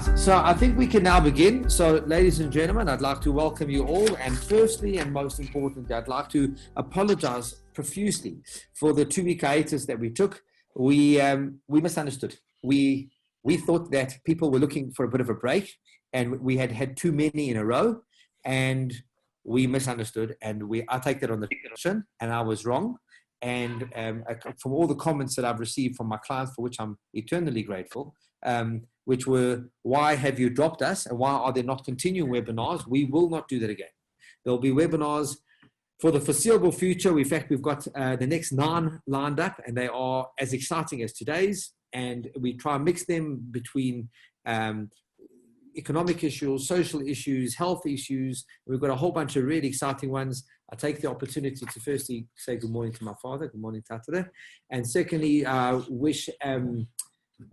Right, so I think we can now begin. So, ladies and gentlemen, I'd like to welcome you all. And firstly, and most importantly, I'd like to apologize profusely for the 2-week hiatus that we took. We misunderstood. We thought that people were looking for a bit of a break, and we had too many in a row, and we misunderstood. And I take that on the chin, and I was wrong. And from all the comments that I've received from my clients, for which I'm eternally grateful, which were, why have you dropped us and why are there not continuing webinars? We will not do that again. There'll be webinars for the foreseeable future. In fact, we've got the next 9 lined up, and they are as exciting as today's. And we try and mix them between economic issues, social issues, health issues. We've got a whole bunch of really exciting ones. I take the opportunity to firstly say good morning to my father. Good morning, Tatara. And secondly, wish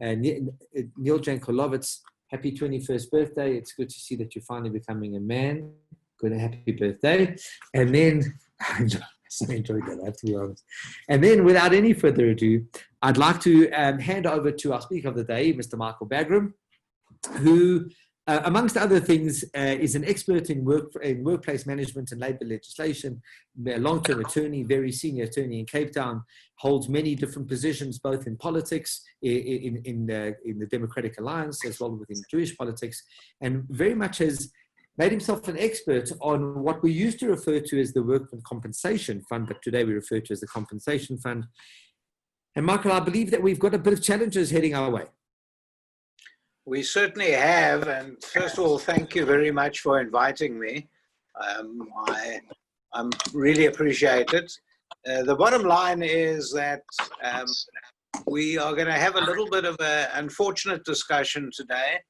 Neil Jankolovitz happy 21st birthday. It's good to see that you're finally becoming a man. Good, happy birthday. And then, I enjoyed that, I have to be honest. And then, without any further ado, I'd like to hand over to our speaker of the day, Mr. Michael Bagraim, who, amongst other things, is an expert in workplace management and labor legislation, a long-term attorney, very senior attorney in Cape Town, holds many different positions, both in politics, in the Democratic Alliance, as well as within Jewish politics, and very much has made himself an expert on what we used to refer to as the Workman Compensation Fund, but today we refer to as the Compensation Fund. And Michael, I believe that we've got a bit of challenges heading our way. We certainly have, and first of all, thank you very much for inviting me. I'm really appreciate it. The bottom line is that we are going to have a little bit of an unfortunate discussion today.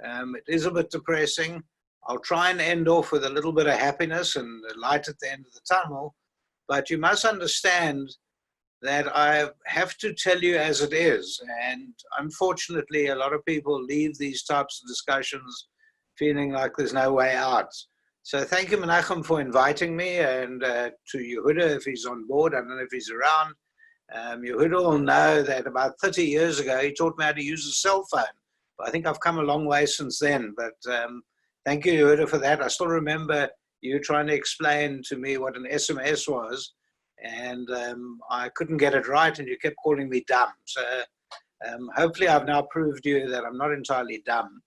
It is a bit depressing. I'll try and end off with a little bit of happiness and a light at the end of the tunnel, but you must understand that I have to tell you as it is. And unfortunately, a lot of people leave these types of discussions feeling like there's no way out. So thank you, Menachem, for inviting me, and to Yehuda, if he's on board. I don't know if he's around. Yehuda will know that about 30 years ago, he taught me how to use a cell phone. But I think I've come a long way since then. But thank you, Yehuda, for that. I still remember you trying to explain to me what an SMS was. And I couldn't get it right, and you kept calling me dumb. So hopefully I've now proved you that I'm not entirely dumb.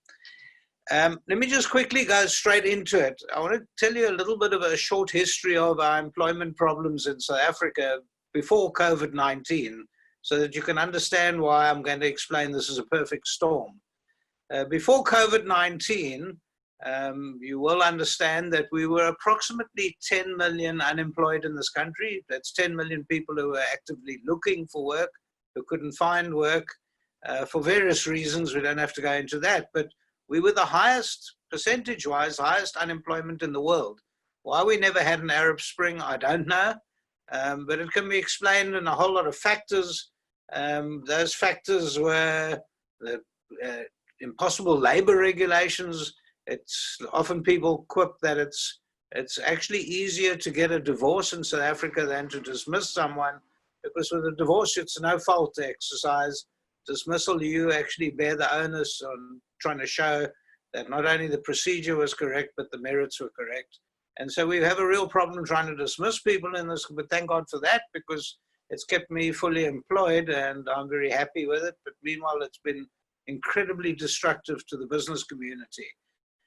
Let me just quickly go straight into it. I want to tell you a little bit of a short history of our employment problems in South Africa before COVID-19, so that you can understand why I'm going to explain this as a perfect storm. Before COVID-19, you will understand that we were approximately 10 million unemployed in this country. That's 10 million people who were actively looking for work, who couldn't find work for various reasons. We don't have to go into that, but we were the highest, percentage-wise, highest unemployment in the world. Why we never had an Arab Spring, I don't know, but it can be explained in a whole lot of factors. Those factors were the impossible labor regulations. It's often people quip that it's actually easier to get a divorce in South Africa than to dismiss someone, because with a divorce, it's a no-fault exercise. Dismissal, you actually bear the onus on trying to show that not only the procedure was correct, but the merits were correct. And so we have a real problem trying to dismiss people in this, but thank God for that, because it's kept me fully employed and I'm very happy with it. But meanwhile, it's been incredibly destructive to the business community.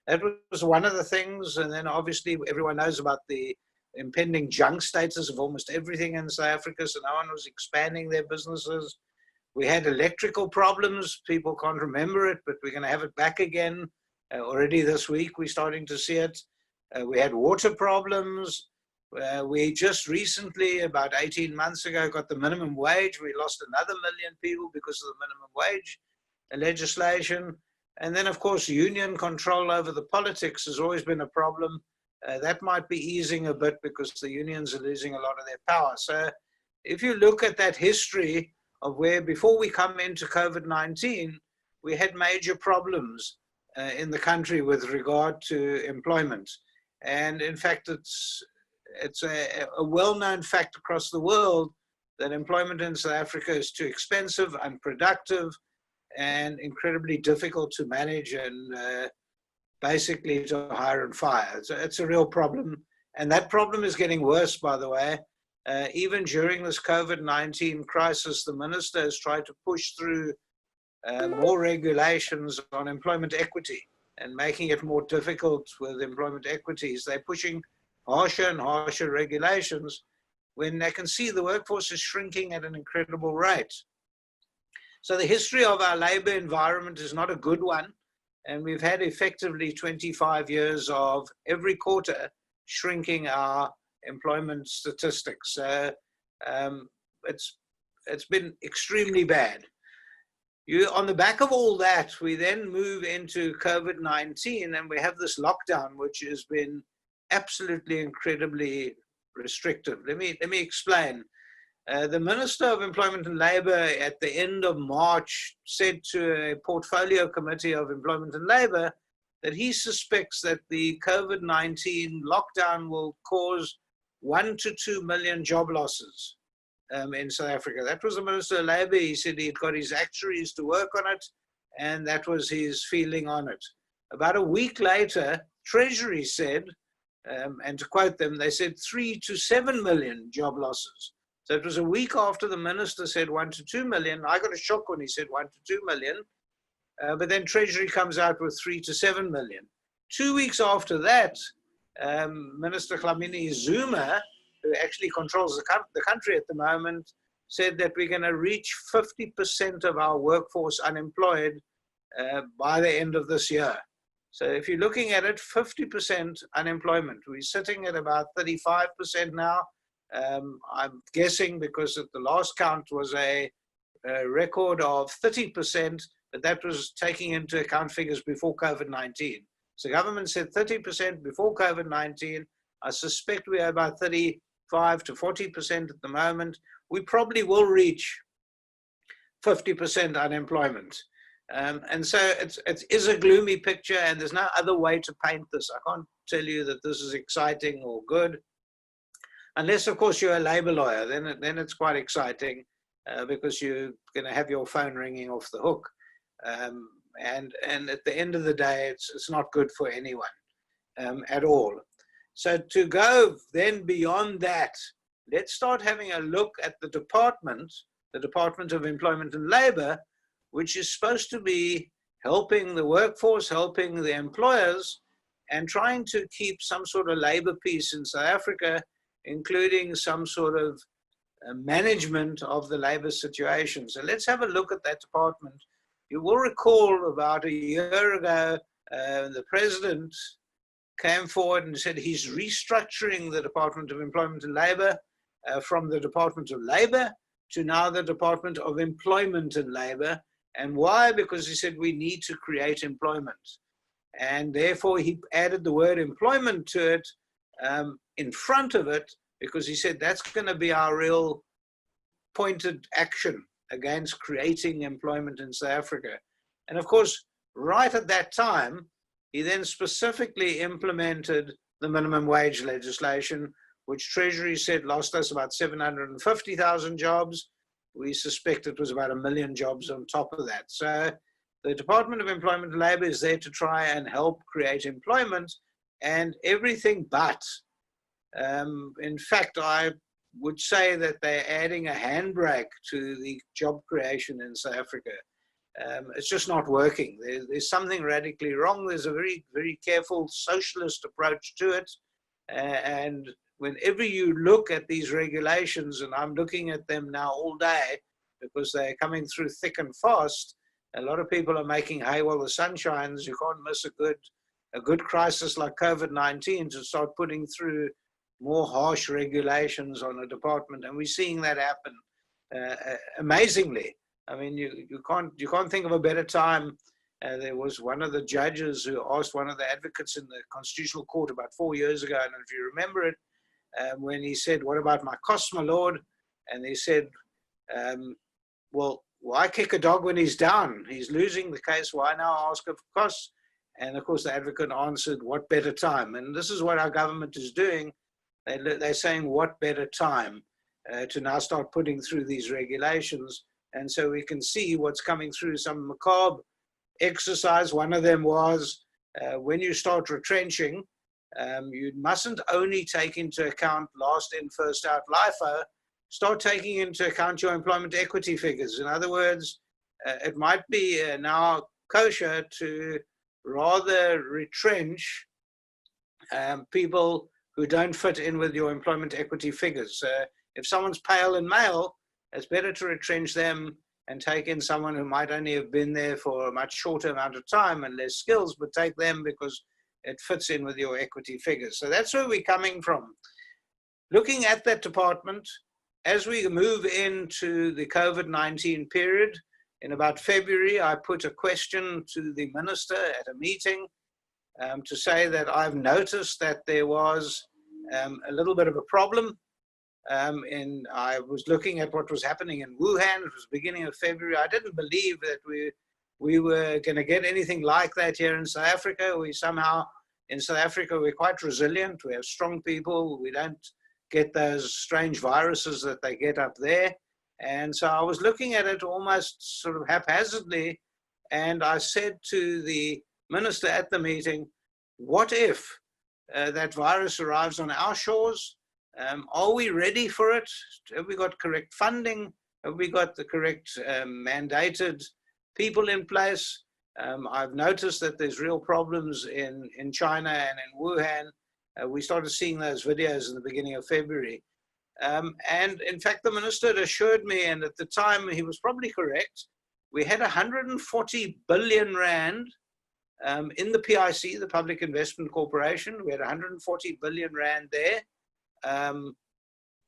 That was one of the things. And then obviously everyone knows about the impending junk status of almost everything in South Africa. So no one was expanding their businesses. We had electrical problems. People can't remember it, but we're going to have it back again. Already this week, we're starting to see it. We had water problems. We just recently, about 18 months ago, got the minimum wage. We lost another 1 million people because of the minimum wage legislation. And then, of course, union control over the politics has always been a problem. That might be easing a bit because the unions are losing a lot of their power. So if you look at that history of where before we come into COVID-19, we had major problems in the country with regard to employment. And in fact, it's a well-known fact across the world that employment in South Africa is too expensive, unproductive. and incredibly difficult to manage and basically to hire and fire. So it's a real problem. And that problem is getting worse, by the way. Even during this COVID-19 crisis, the minister has tried to push through more regulations on employment equity and making it more difficult with employment equities. They're pushing harsher and harsher regulations when they can see the workforce is shrinking at an incredible rate. So the history of our labor environment is not a good one. And we've had effectively 25 years of every quarter shrinking our employment statistics. It's been extremely bad. On the back of all that, we then move into COVID-19 and we have this lockdown, which has been absolutely incredibly restrictive. Let me explain. The Minister of Employment and Labour at the end of March said to a portfolio committee of Employment and Labour that he suspects that the COVID-19 lockdown will cause 1 to 2 million job losses in South Africa. That was the Minister of Labour. He said he'd got his actuaries to work on it, and that was his feeling on it. About a week later, Treasury said, and to quote them, they said 3 to 7 million job losses. So it was a week after the minister said 1 to 2 million. I got a shock when he said 1 to 2 million. But then Treasury comes out with 3 to 7 million. 2 weeks after that, Minister Dlamini Zuma, who actually controls the country at the moment, said that we're going to reach 50% of our workforce unemployed by the end of this year. So if you're looking at it, 50% unemployment. We're sitting at about 35% now. I'm guessing because at the last count was a record of 30%, but that was taking into account figures before COVID-19. So government said 30% before COVID-19. I suspect we are about 35 to 40% at the moment. We probably will reach 50% unemployment. And so it is a gloomy picture, and there's no other way to paint this. I can't tell you that this is exciting or good. Unless, of course, you're a labor lawyer, then it's quite exciting because you're going to have your phone ringing off the hook. And at the end of the day, it's not good for anyone at all. So to go then beyond that, let's start having a look at the Department of Employment and Labor, which is supposed to be helping the workforce, helping the employers, and trying to keep some sort of labor peace in South Africa, including some sort of management of the labor situation. So let's have a look at that department. You will recall about a year ago, the president came forward and said he's restructuring the Department of Employment and Labor from the Department of Labor to now the Department of Employment and Labor. And why? Because he said we need to create employment. And therefore he added the word employment to it in front of it, because he said that's going to be our real pointed action against creating employment in South Africa. And of course, right at that time, he then specifically implemented the minimum wage legislation, which Treasury said lost us about 750,000 jobs. We suspect it was about 1 million jobs on top of that. So the Department of Employment and Labor is there to try and help create employment, and everything but. In fact, I would say that they're adding a handbrake to the job creation in South Africa. It's just not working. There's something radically wrong. There's a very, very careful socialist approach to it. And whenever you look at these regulations, and I'm looking at them now all day because they're coming through thick and fast, a lot of people are making hay while the sun shines. You can't miss a good crisis like COVID-19 to start putting through more harsh regulations on a department, and we're seeing that happen amazingly. I mean, you can't think of a better time. There was one of the judges who asked one of the advocates in the Constitutional Court about 4 years ago, and if you remember it, when he said, "What about my costs, my lord?" And he said, "Well, why kick a dog when he's down? He's losing the case. Why now ask of costs?" And of course, the advocate answered, "What better time?" And this is what our government is doing. They're saying, what better time to now start putting through these regulations And so we can see what's coming through, some macabre exercise. One of them was when you start retrenching, you mustn't only take into account last in, first out LIFO, start taking into account your employment equity figures. In other words, it might be now kosher to rather retrench people who don't fit in with your employment equity figures. If someone's pale and male, it's better to retrench them and take in someone who might only have been there for a much shorter amount of time and less skills, but take them because it fits in with your equity figures. So that's where we're coming from. Looking at that department, as we move into the COVID-19 period, in about February, I put a question to the minister at a meeting to say that I've noticed that there was a little bit of a problem. I was looking at what was happening in Wuhan. It was beginning of February. I didn't believe that we were going to get anything like that here in South Africa. We somehow, in South Africa, we're quite resilient. We have strong people. We don't get those strange viruses that they get up there. And so I was looking at it almost sort of haphazardly. And I said to the minister at the meeting, what if that virus arrives on our shores? Are we ready for it? Have we got correct funding? Have we got the correct mandated people in place? I've noticed that there's real problems in China and in Wuhan. We started seeing those videos in the beginning of February. And in fact, the minister had assured me, and at the time he was probably correct, we had 140 billion rand in the PIC, the Public Investment Corporation. We had 140 billion rand there,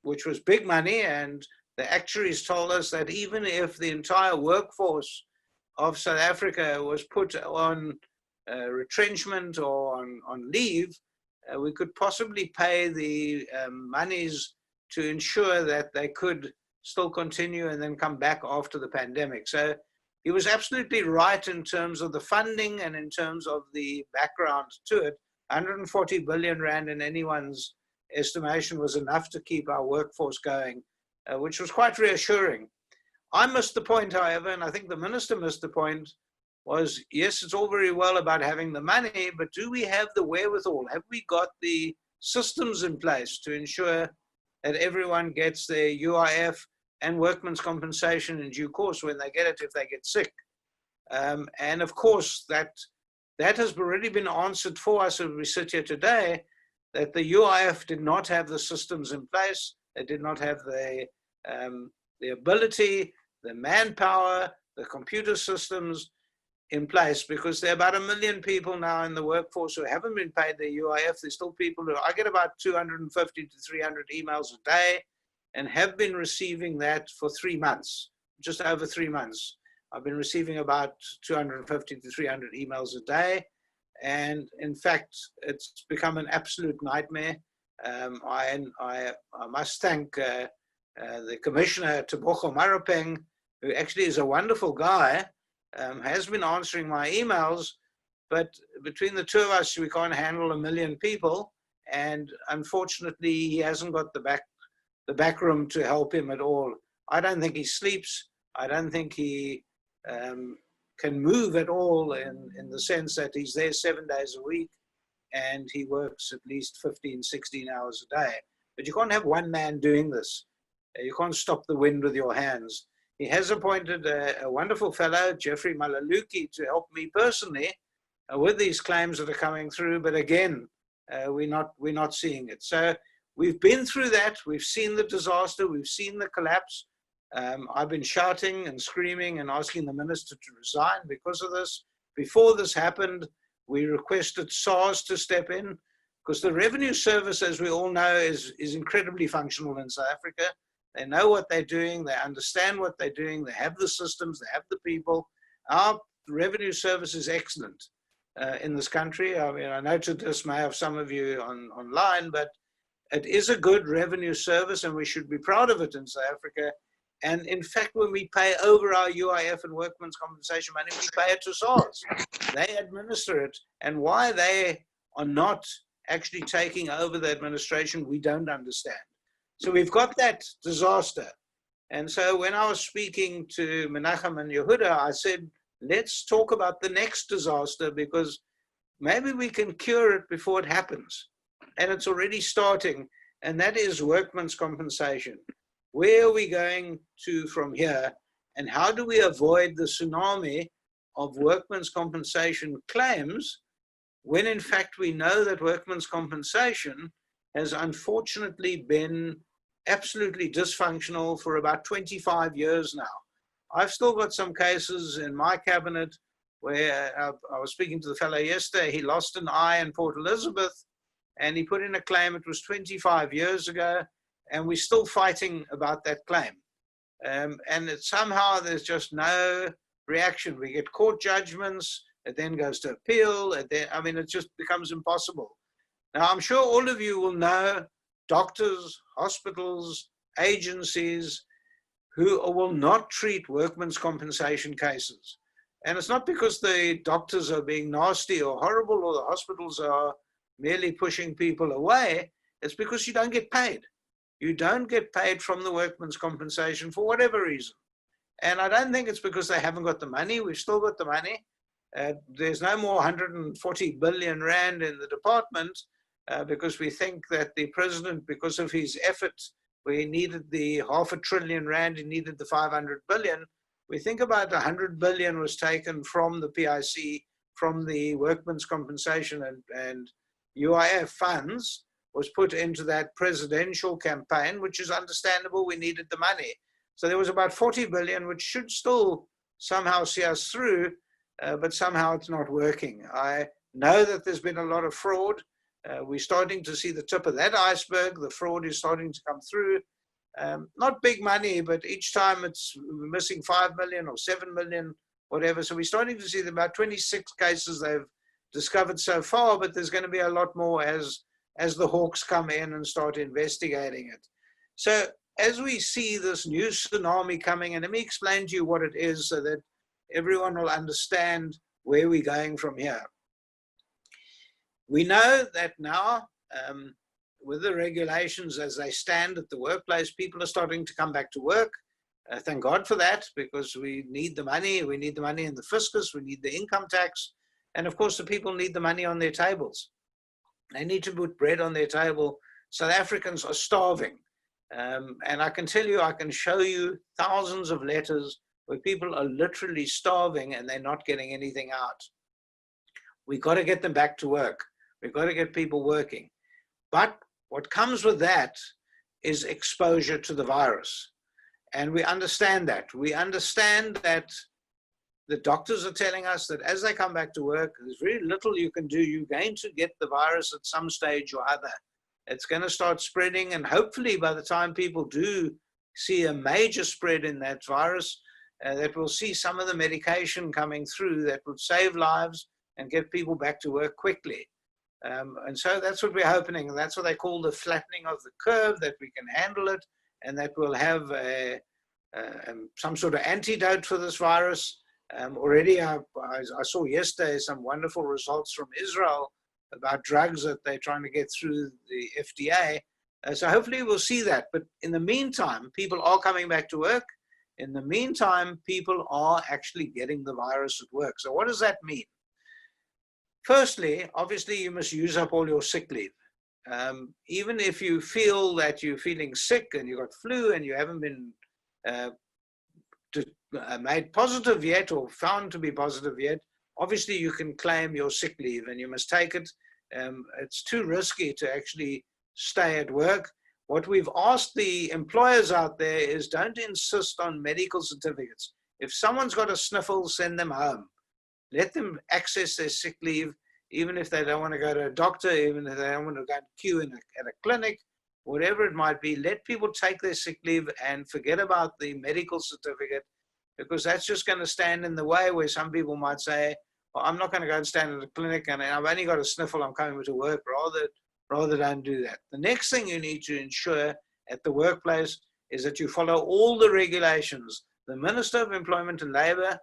which was big money. And the actuaries told us that even if the entire workforce of South Africa was put on retrenchment or on leave, we could possibly pay the monies to ensure that they could still continue and then come back after the pandemic. So he was absolutely right in terms of the funding and in terms of the background to it. 140 billion rand in anyone's estimation was enough to keep our workforce going, which was quite reassuring. I missed the point, however, and I think the minister missed the point, was yes, it's all very well about having the money, but do we have the wherewithal? Have we got the systems in place to ensure that everyone gets their UIF and workman's compensation in due course when they get it if they get sick? And of course, that has already been answered for us as we sit here today, that the UIF did not have the systems in place. They did not have the ability, the manpower, the computer systems in place, because there are about 1 million people now in the workforce who haven't been paid their UIF. There's still people who, I get about 250 to 300 emails a day and have been receiving that for 3 months, just over 3 months. I've been receiving about 250 to 300 emails a day. And in fact, it's become an absolute nightmare. I must thank the Commissioner, Tebogo Marapeng, who actually is a wonderful guy, has been answering my emails, but between the two of us, we can't handle 1 million people. And unfortunately, he hasn't got the back room to help him at all. I don't think he sleeps. I don't think he can move at all in the sense that he's there 7 days a week and he works at least 15, 16 hours a day. But you can't have one man doing this. You can't stop the wind with your hands. He has appointed a wonderful fellow, Jeffrey Malaluki, to help me personally with these claims that are coming through. But again, we're not seeing it. So we've been through that. We've seen the disaster. We've seen the collapse. I've been shouting and screaming and asking the minister to resign because of this. Before this happened, we requested SARS to step in, because the revenue service, as we all know, is incredibly functional in South Africa. They know what they're doing. They understand what they're doing. They have the systems. They have the people. Our revenue service is excellent in this country. I mean, I know to dismay of some of you online, but it is a good revenue service and we should be proud of it in South Africa. And in fact, when we pay over our UIF and workman's compensation money, we pay it to SARS. They administer it. And why they are not actually taking over the administration, we don't understand. So we've got that disaster. And so when I was speaking to Menachem and Yehuda, I said, let's talk about the next disaster, because maybe we can cure it before it happens. And it's already starting, and that is workman's compensation. Where are we going to from here, and how do we avoid the tsunami of workman's compensation claims when in fact we know that workman's compensation has unfortunately been absolutely dysfunctional for about 25 years now. I've still got some cases in my cabinet where I was speaking to the fellow yesterday. He lost an eye in Port Elizabeth, and he put in a claim. It was 25 years ago, and we're still fighting about that claim. And somehow there's just no reaction. We get court judgments, it then goes to appeal, and then, I mean, it just becomes impossible. Now, I'm sure all of you will know doctors, hospitals, agencies who will not treat workman's compensation cases. And it's not because the doctors are being nasty or horrible, or the hospitals are merely pushing people away. It's because you don't get paid. You don't get paid from the workman's compensation for whatever reason. And I don't think it's because they haven't got the money. We've still got the money. There's no more 140 billion rand in the department because we think that the president, because of his effort, where he needed the 500 billion rand, he needed the 500 billion. We think about 100 billion was taken from the PIC, from the workman's compensation and UIF funds, was put into that presidential campaign, which is understandable. We needed the money. So there was about 40 billion, which should still somehow see us through, but somehow it's not working. I know that there's been a lot of fraud. We're starting to see the tip of that iceberg. The fraud is starting to come through. Not big money, but each time it's missing 5 million or 7 million, whatever. So we're starting to see about 26 cases they've discovered so far, but there's going to be a lot more as the hawks come in and start investigating it. So as we see this new tsunami coming, and let me explain to you what it is so that everyone will understand where we're going from here. We know that now, with the regulations as they stand at the workplace, people are starting to come back to work. Thank God for that, because we need the money. We need the money in the fiscus. We need the income tax. And of course, the people need the money on their tables. They need to put bread on their table. South Africans are starving. And I can tell you, I can show you thousands of letters where people are literally starving and they're not getting anything out. We've got to get them back to work. We've got to get people working. But what comes with that is exposure to the virus. And we understand that. We understand that the doctors are telling us that as they come back to work, there's very little you can do. You're going to get the virus at some stage or other. It's going to start spreading, and hopefully by the time people do see a major spread in that virus, that we'll see some of the medication coming through that would save lives and get people back to work quickly. And so that's what we're hoping, and that's what they call the flattening of the curve, that we can handle it and that we'll have some sort of antidote for this virus. Already I saw yesterday some wonderful results from Israel about drugs that they're trying to get through the FDA. So hopefully we'll see that. But in the meantime, people are coming back to work. In the meantime, people are actually getting the virus at work. So what does that mean? Firstly, obviously, you must use up all your sick leave. Even if you feel that you're feeling sick and you got flu and you haven't been made positive yet or found to be positive yet, obviously you can claim your sick leave and you must take it. It's too risky to actually stay at work. What we've asked the employers out there is don't insist on medical certificates. If someone's got a sniffle, send them home. Let them access their sick leave, even if they don't want to go to a doctor, even if they don't want to go and queue at a clinic, whatever it might be. Let people take their sick leave and forget about the medical certificate, because that's just going to stand in the way where some people might say, well, I'm not going to go and stand at a clinic and I've only got a sniffle, I'm coming to work. Rather don't do that. The next thing you need to ensure at the workplace is that you follow all the regulations. The Minister of Employment and Labour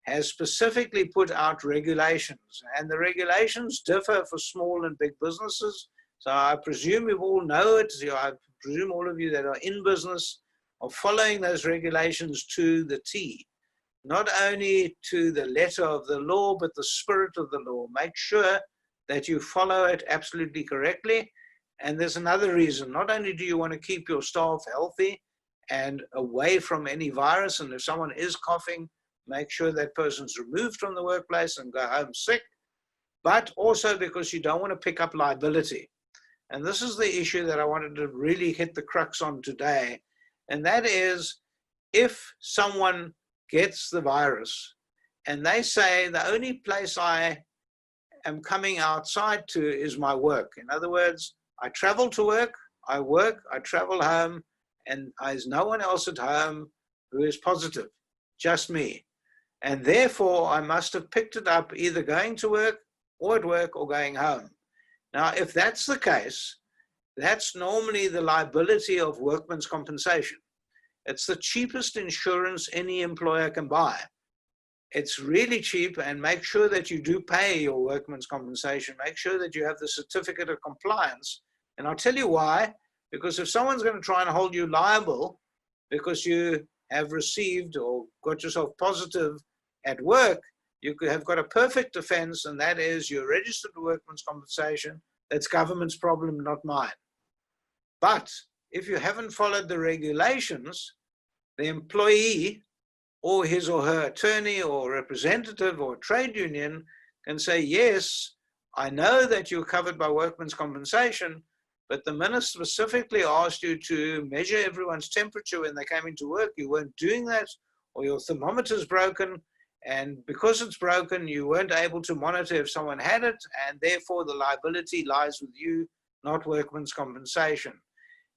has specifically put out regulations, and the regulations differ for small and big businesses. So I presume you all know it. I presume all of you that are in business of following those regulations to the T. Not only to the letter of the law, but the spirit of the law. Make sure that you follow it absolutely correctly. And there's another reason. Not only do you want to keep your staff healthy and away from any virus, and if someone is coughing, make sure that person's removed from the workplace and go home sick, but also because you don't want to pick up liability. And this is the issue that I wanted to really hit the crux on today. And that is, if someone gets the virus and they say the only place I am coming outside to is my work. In other words, I travel to work, I travel home, and there's no one else at home who is positive, just me. And therefore, I must have picked it up either going to work or at work or going home. Now, if that's the case, that's normally the liability of workman's compensation. It's the cheapest insurance any employer can buy. It's really cheap, and make sure that you do pay your workman's compensation. Make sure that you have the certificate of compliance. And I'll tell you why. Because if someone's going to try and hold you liable because you have received or got yourself positive at work, you could have got a perfect defense, and that is you're registered for workman's compensation. That's government's problem, not mine. But if you haven't followed the regulations, the employee or his or her attorney or representative or trade union can say, yes, I know that you're covered by workman's compensation, but the minister specifically asked you to measure everyone's temperature when they came into work. You weren't doing that, or your thermometer's broken, and because it's broken, you weren't able to monitor if someone had it, and therefore the liability lies with you, not workman's compensation.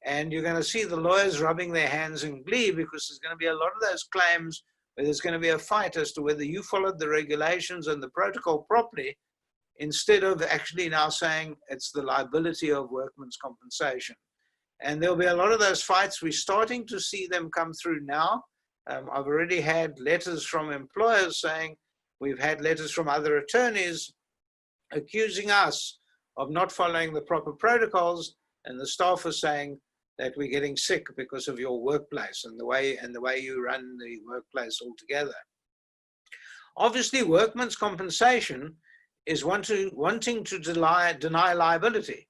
And you're going to see the lawyers rubbing their hands in glee, because there's going to be a lot of those claims where there's going to be a fight as to whether you followed the regulations and the protocol properly, instead of actually now saying it's the liability of workman's compensation. And there'll be a lot of those fights. We're starting to see them come through now. I've already had letters from employers saying, we've had letters from other attorneys accusing us of not following the proper protocols, and the staff are saying that we're getting sick because of your workplace and the way you run the workplace altogether. Obviously, workman's compensation is wanting to deny liability.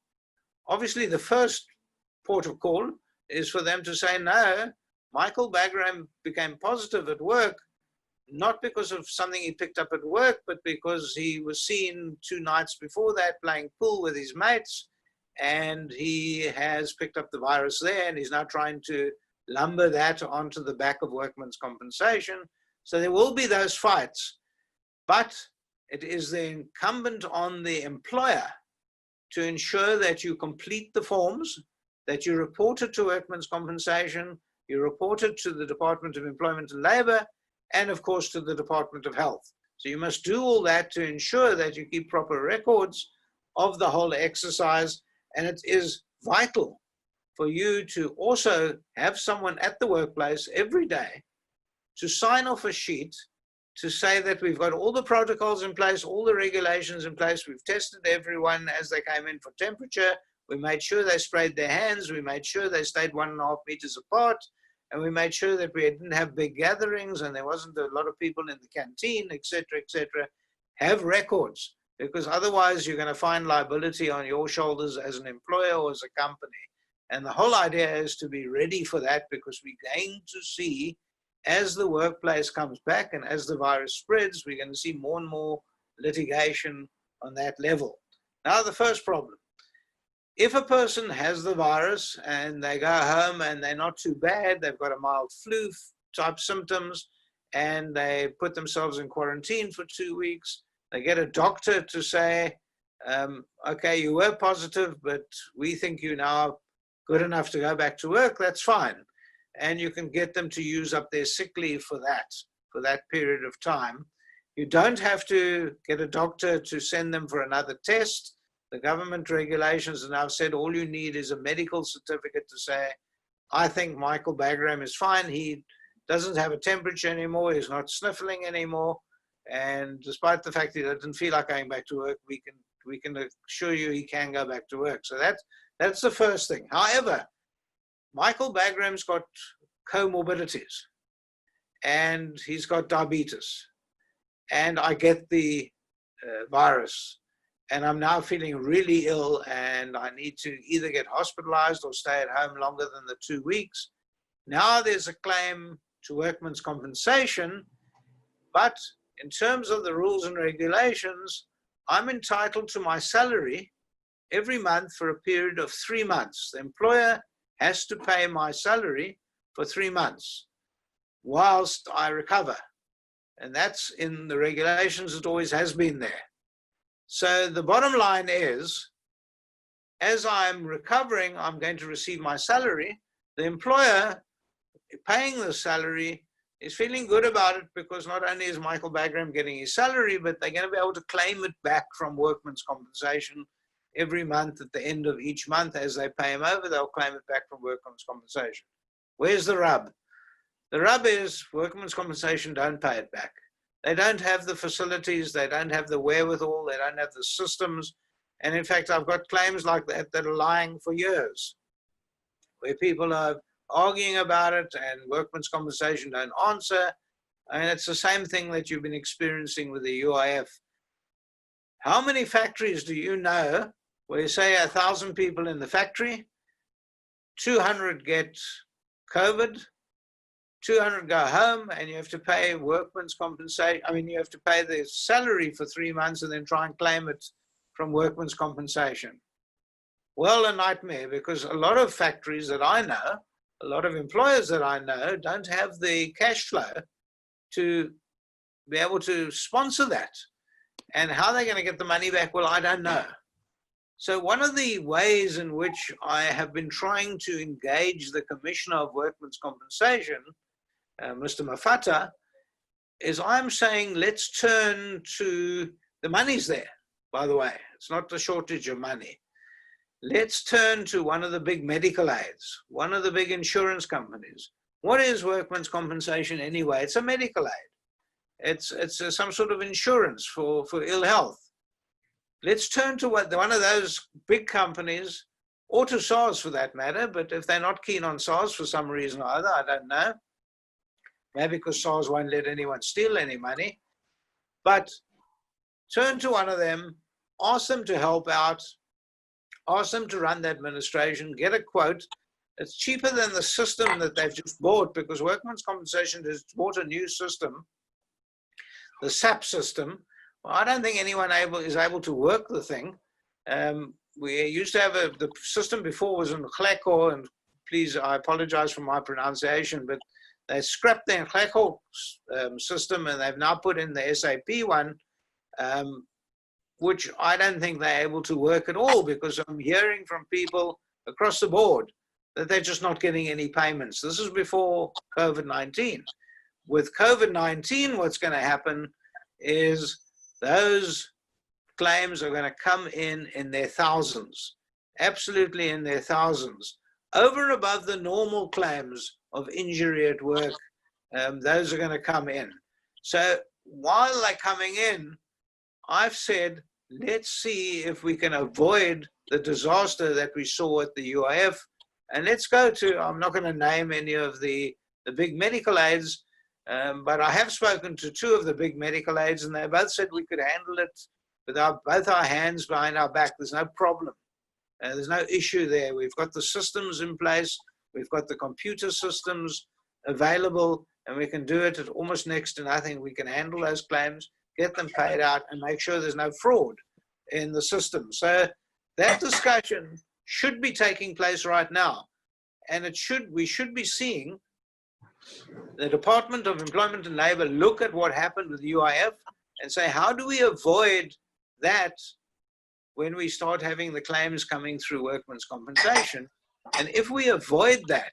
Obviously, the first port of call is for them to say, no, Michael Bagraim became positive at work, not because of something he picked up at work, but because he was seen 2 nights before that playing pool with his mates, and he has picked up the virus there, and he's now trying to lumber that onto the back of workman's compensation. So there will be those fights, but it is the incumbent on the employer to ensure that you complete the forms, that you report it to workman's compensation, you report it to the Department of Employment and Labor, and of course to the Department of Health. So you must do all that to ensure that you keep proper records of the whole exercise. And it is vital for you to also have someone at the workplace every day to sign off a sheet to say that we've got all the protocols in place, all the regulations in place, we've tested everyone as they came in for temperature, we made sure they sprayed their hands, we made sure they stayed 1.5 meters apart, and we made sure that we didn't have big gatherings and there wasn't a lot of people in the canteen, etc., etc. Have records, because otherwise you're going to find liability on your shoulders as an employer or as a company. And the whole idea is to be ready for that, because we're going to see, as the workplace comes back and as the virus spreads, we're going to see more and more litigation on that level. Now, the first problem. If a person has the virus and they go home and they're not too bad, they've got a mild flu type symptoms, and they put themselves in quarantine for 2 weeks, they get a doctor to say, okay, you were positive, but we think you're now good enough to go back to work, that's fine. And you can get them to use up their sick leave for that period of time. You don't have to get a doctor to send them for another test. The government regulations have now said all you need is a medical certificate to say, I think Michael Bagraim is fine. He doesn't have a temperature anymore. He's not sniffling anymore. And despite the fact he doesn't feel like going back to work, we can assure you he can go back to work. So that's the first thing. However, Michael Bagraim's got comorbidities, and he's got diabetes, and I get the virus, and I'm now feeling really ill, and I need to either get hospitalized or stay at home longer than the 2 weeks. Now there's a claim to workman's compensation, but in terms of the rules and regulations, I'm entitled to my salary every month for a period of 3 months. The employer has to pay my salary for 3 months whilst I recover. And that's in the regulations. It always has been there. So the bottom line is, as I'm recovering, I'm going to receive my salary. The employer paying the salary is feeling good about it, because not only is Michael Bagraim getting his salary, but they're going to be able to claim it back from workman's compensation every month. At the end of each month, as they pay him over, they'll claim it back from workman's compensation. Where's the rub? The rub is workman's compensation don't pay it back. They don't have the facilities, they don't have the wherewithal, they don't have the systems. And in fact, I've got claims like that that are lying for years, where people are arguing about it and workman's compensation don't answer. And it's the same thing that you've been experiencing with the UIF. How many factories do you know where you say 1,000 people in the factory, 200 get COVID, 200 go home, and you have to pay workman's compensation? I mean, you have to pay the salary for 3 months and then try and claim it from workman's compensation. Well, a nightmare, because a lot of factories that I know, a lot of employers that I know don't have the cash flow to be able to sponsor that. And how they're going to get the money back, well, I don't know. So one of the ways in which I have been trying to engage the Commissioner of Workmen's Compensation, Mr. Mafata, is I'm saying let's turn to, the money's there, by the way. It's not the shortage of money. Let's turn to one of the big medical aids, one of the big insurance companies. What is workman's compensation anyway? It's a medical aid. It's some sort of insurance for ill health. Let's turn to one of those big companies, or to SARS for that matter, but if they're not keen on SARS for some reason or other, I don't know. Maybe because SARS won't let anyone steal any money. But turn to one of them, ask them to help out, ask them to run the administration, get a quote. It's cheaper than the system that they've just bought, because workman's compensation has bought a new system, the SAP system. Well, I don't think anyone is able to work the thing. We used to have the system before was in Gleko, and please, I apologize for my pronunciation, but they scrapped the Gleko system and they've now put in the SAP one, which I don't think they're able to work at all, because I'm hearing from people across the board that they're just not getting any payments. This is before COVID-19. With COVID-19, what's going to happen is those claims are going to come in their thousands, absolutely in their thousands, over and above the normal claims of injury at work. Those are going to come in. So while they're coming in, I've said, let's see if we can avoid the disaster that we saw at the UIF. And let's go to, I'm not going to name any of the big medical aids, but I have spoken to 2 of the big medical aids, and they both said we could handle it with both our hands behind our back. There's no problem. There's no issue there. We've got the systems in place. We've got the computer systems available, and we can do it at almost next to nothing. We can handle those claims, get them paid out, and make sure there's no fraud in the system. So that discussion should be taking place right now. And we should be seeing the Department of Employment and Labor look at what happened with UIF and say, how do we avoid that when we start having the claims coming through workman's compensation? And if we avoid that,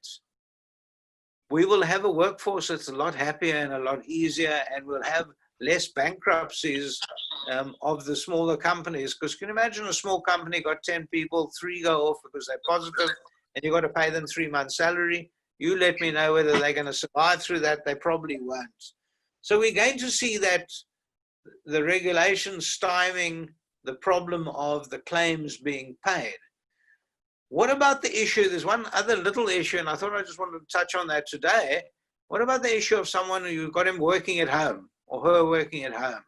we will have a workforce that's a lot happier and a lot easier, and we'll have less bankruptcies of the smaller companies. Because can you imagine a small company got 10 people, 3 go off because they're positive, and you've got to pay them 3 months' salary. You let me know whether they're going to survive through that. They probably won't. So we're going to see that the regulations stymieing the problem of the claims being paid. What about the issue? There's one other little issue, and I thought I just wanted to touch on that today. What about the issue of someone who got him working at home or her working at home?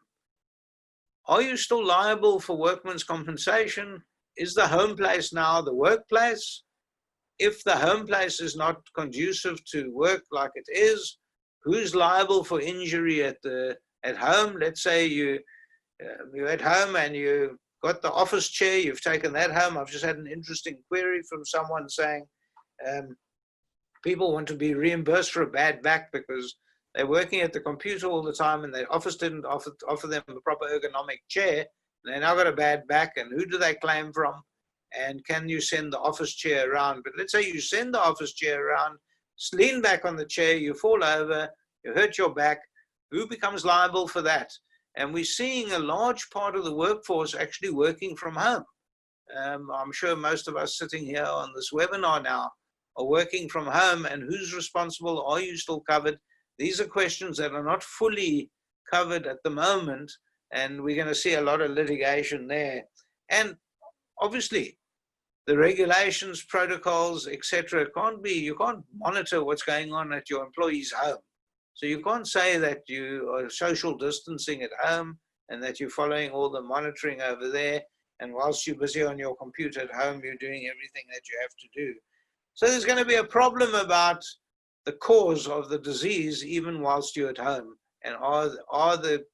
Are you still liable for workman's compensation? Is the home place now the workplace? If the home place is not conducive to work like it is, who's liable for injury at home? Let's say you're at home and you got the office chair, you've taken that home. I've just had an interesting query from someone saying people want to be reimbursed for a bad back because they're working at the computer all the time and the office didn't offer them a proper ergonomic chair. They now got a bad back, and who do they claim from? And can you send the office chair around? But let's say you send the office chair around, lean back on the chair, you fall over, you hurt your back. Who becomes liable for that? And we're seeing a large part of the workforce actually working from home. I'm sure most of us sitting here on this webinar now are working from home, and who's responsible? Are you still covered? These are questions that are not fully covered at the moment, and we're going to see a lot of litigation there. And obviously, the regulations, protocols, etc. You can't monitor what's going on at your employee's home. So you can't say that you are social distancing at home and that you're following all the monitoring over there, and whilst you're busy on your computer at home, you're doing everything that you have to do. So there's going to be a problem about the cause of the disease even whilst you're at home. And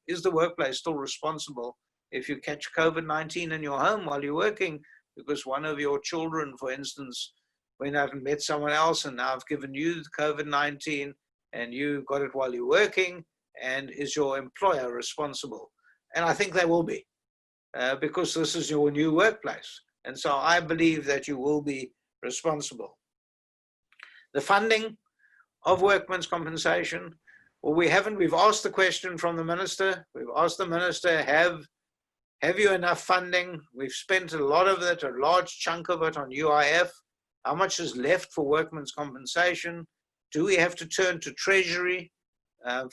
is the workplace still responsible if you catch COVID-19 in your home while you're working because one of your children, for instance, went out and met someone else and now have given you COVID-19 and you got it while you're working, and is your employer responsible? And I think they will be because this is your new workplace. And so I believe that you will be responsible. The funding of workmen's compensation, well, we've asked the question from the minister. We've asked the minister, have you enough funding? We've spent a lot of it, a large chunk of it on UIF. How much is left for workmen's compensation? Do we have to turn to Treasury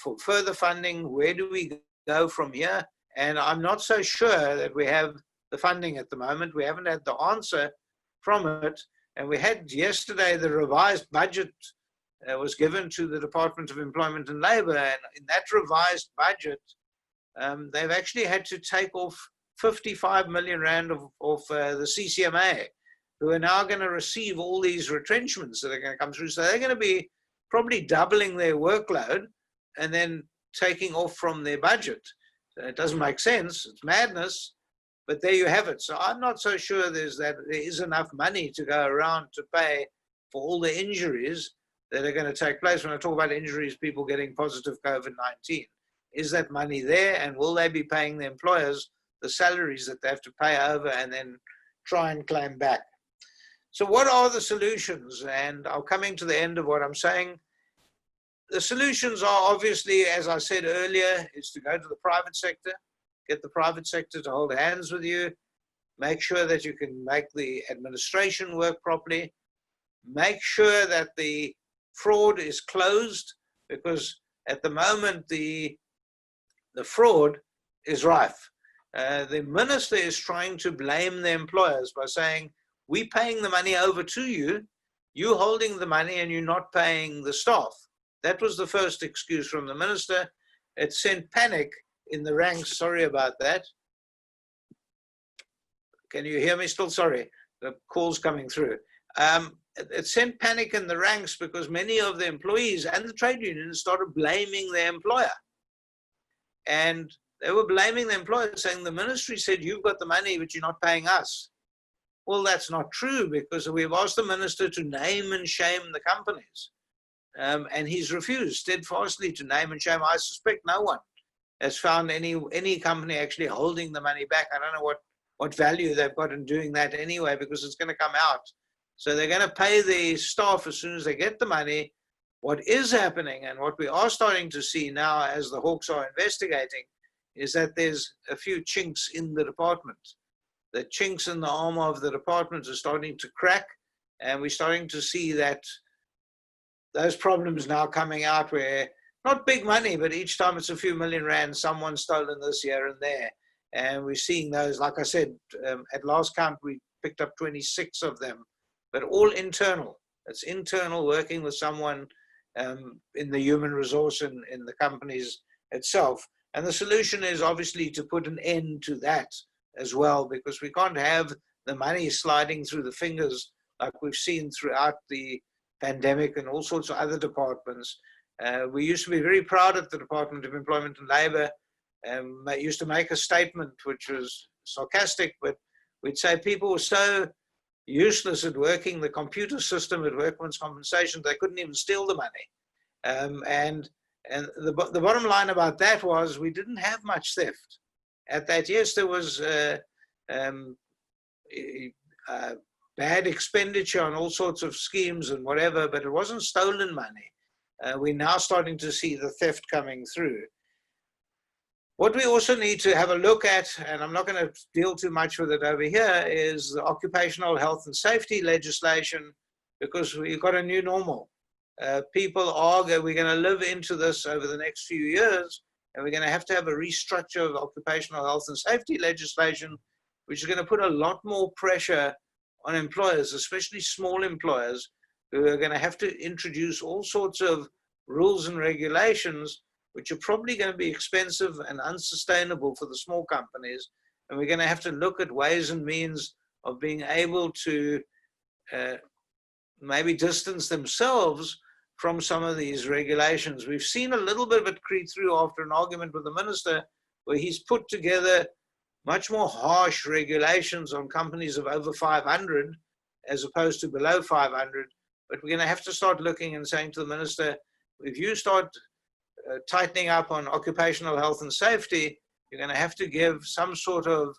for further funding? Where do we go from here? And I'm not so sure that we have the funding at the moment. We haven't had the answer from it. And we had yesterday the revised budget was given to the Department of Employment and Labour. And in that revised budget, they've actually had to take off 55 million rand of the CCMA, who are now going to receive all these retrenchments that are going to come through. So they're going to be probably doubling their workload and then taking off from their budget. So it doesn't make sense. It's madness, but there you have it. So I'm not so sure there is enough money to go around to pay for all the injuries that are going to take place. When I talk about injuries, people getting positive COVID-19, is that money there, and will they be paying the employers the salaries that they have to pay over and then try and claim back? So what are the solutions? And I'm coming to the end of what I'm saying. The solutions are obviously, as I said earlier, is to go to the private sector, get the private sector to hold hands with you, make sure that you can make the administration work properly, make sure that the fraud is closed, because at the moment the fraud is rife. The minister is trying to blame the employers by saying, we're paying the money over to you, you're holding the money and you're not paying the staff. That was the first excuse from the minister. It sent panic in the ranks. Sorry about that. Can you hear me still? Sorry, the call's coming through. It sent panic in the ranks because many of the employees and the trade unions started blaming their employer. And they were blaming the employer, saying the ministry said, you've got the money, but you're not paying us. Well, that's not true, because we've asked the minister to name and shame the companies. And he's refused steadfastly to name and shame. I suspect no one has found any company actually holding the money back. I don't know what value they've got in doing that anyway, because it's going to come out. So they're going to pay the staff as soon as they get the money. What is happening, and what we are starting to see now as the Hawks are investigating, is that there's a few chinks in the department. The chinks in the armor of the department are starting to crack, and we're starting to see that those problems now coming out where, not big money, but each time it's a few million rand, someone's stolen this here and there. And we're seeing those, like I said, at last count, we picked up 26 of them. but all internal. It's internal, working with someone in the human resource in the companies itself. And the solution is obviously to put an end to that as well, because we can't have the money sliding through the fingers like we've seen throughout the pandemic and all sorts of other departments. We used to be very proud at the Department of Employment and Labor. Used to make a statement which was sarcastic, but we'd say people were so useless at working the computer system at workmen's compensation, they couldn't even steal the money. And the bottom line about that was we didn't have much theft. At that, yes, there was bad expenditure on all sorts of schemes and whatever, but it wasn't stolen money. We're now starting to see the theft coming through. What we also need to have a look at, and I'm not going to deal too much with it over here, is the occupational health and safety legislation, because we've got a new normal. We're going to live into this over the next few years, and we're going to have a restructure of occupational health and safety legislation, which is going to put a lot more pressure on employers, especially small employers, who are going to have to introduce all sorts of rules and regulations which are probably going to be expensive and unsustainable for the small companies. And we're going to have to look at ways and means of being able to maybe distance themselves from some of these regulations. We've seen a little bit of it creep through after an argument with the minister, where he's put together much more harsh regulations on companies of over 500 as opposed to below 500. But we're going to have to start looking and saying to the minister, if you start tightening up on occupational health and safety, you're going to have to give some sort of